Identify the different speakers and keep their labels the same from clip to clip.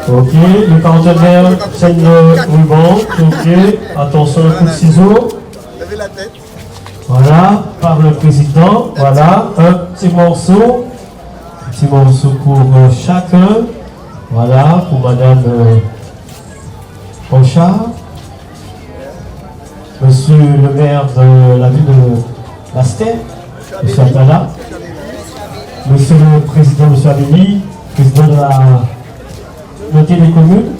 Speaker 1: Ok, les partenaires tiennent le ruban. Ok, attention, un coup de ciseau.
Speaker 2: Levez la tête.
Speaker 1: Voilà, par le président. Voilà, un petit morceau. Petit morceau pour chacun. Voilà, pour Madame Rochard. Monsieur le maire de la ville de Bastère, Monsieur Abdallah. Monsieur le président, Monsieur Abéli, président de la télécommune.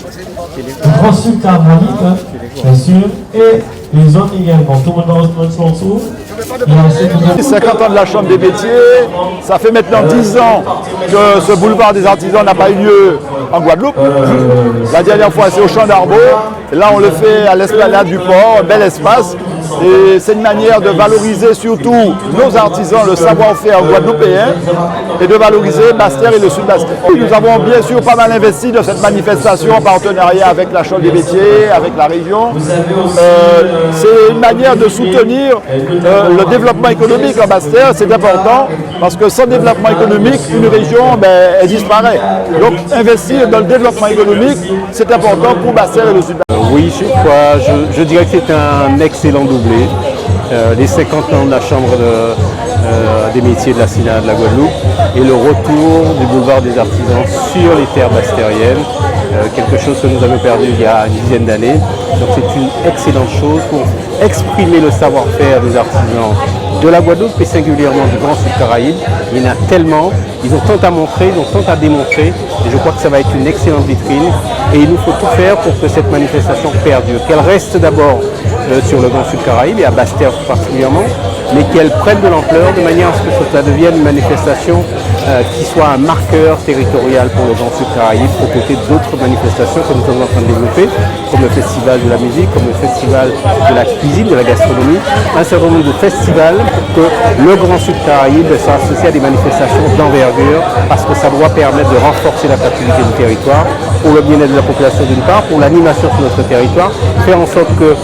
Speaker 1: Le grand sultan Malik, bien sûr, et les autres également. Tout le monde dans notre morceau.
Speaker 3: 50 ans de la Chambre des métiers, ça fait maintenant 10 ans que ce boulevard des artisans n'a pas eu lieu en Guadeloupe. La dernière fois c'est au Champ d'Arbaud, là on le fait à l'esplanade du port, un bel espace. Et c'est une manière de valoriser surtout nos artisans, le savoir-faire guadeloupéen et de valoriser Bastère et le sud Bastère. Nous avons bien sûr pas mal investi dans cette manifestation en partenariat avec la Chambre des métiers, avec la région. C'est une manière de soutenir le développement économique en Bastère, c'est important parce que sans développement économique, une région elle disparaît. Donc investir dans le développement économique, c'est important pour Bastère et le sud Bastère.
Speaker 4: Oui, je dirais que c'est un excellent doublé. Les 50 ans de la Chambre des métiers de la CINA de la Guadeloupe et le retour du boulevard des artisans sur les terres bastériennes, quelque chose que nous avons perdu il y a une dizaine d'années. Donc c'est une excellente chose pour exprimer le savoir-faire des artisans de la Guadeloupe et singulièrement du Grand Sud Caraïbe. Il y en a tellement, ils ont tant à montrer, ils ont tant à démontrer et je crois que ça va être une excellente vitrine et il nous faut tout faire pour que cette manifestation perdure, qu'elle reste d'abord sur le Grand Sud Caraïbe et à Bastère particulièrement, mais qu'elle prenne de l'ampleur de manière à ce que cela devienne une manifestation qui soit un marqueur territorial pour le Grand Sud Caraïbe aux côtés d'autres manifestations que nous sommes en train de développer, comme le Festival de la musique, comme le Festival de la cuisine, de la gastronomie, un certain nombre de festivals pour que le Grand Sud Caraïbe soit associé à des manifestations d'envergure parce que ça doit permettre de renforcer l'attractivité du territoire pour le bien-être de la population d'une part, pour l'animation sur notre territoire, faire en sorte que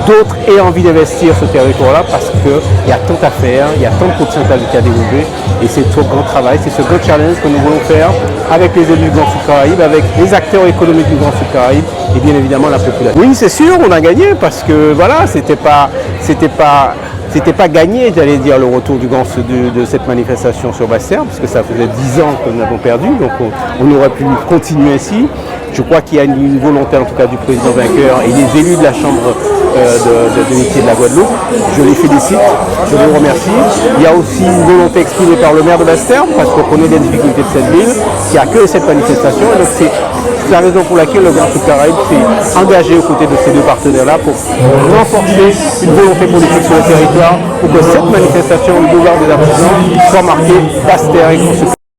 Speaker 4: d'autres aient envie d'investir ce territoire-là parce qu'il y a tant à faire, il y a tant de potentialités à développer et c'est ce grand travail, c'est ce grand challenge que nous voulons faire avec les élus du Grand Sud Caraïbe, avec les acteurs économiques du Grand Sud Caraïbe et bien évidemment la population. Oui, c'est sûr, on a gagné parce que voilà, c'était pas gagné, j'allais dire, le retour de cette manifestation sur Bastère, parce que ça faisait 10 ans que nous avons perdu, donc on aurait pu continuer ainsi. Je crois qu'il y a une volonté, en tout cas, du président vainqueur et des élus de la Chambre de métier de la Guadeloupe. Je les félicite, je les remercie. Il y a aussi une volonté exprimée par le maire de Bastère, parce qu'on connaît les difficultés de cette ville, qui accueille cette manifestation. Et donc c'est la raison pour laquelle le Grand Sud Caraïbe s'est engagé aux côtés de ces deux partenaires-là pour renforcer une volonté politique sur le territoire, pour que cette manifestation du boulevard des artisans soit marquée Bastère et Grand Sud Caraïbe.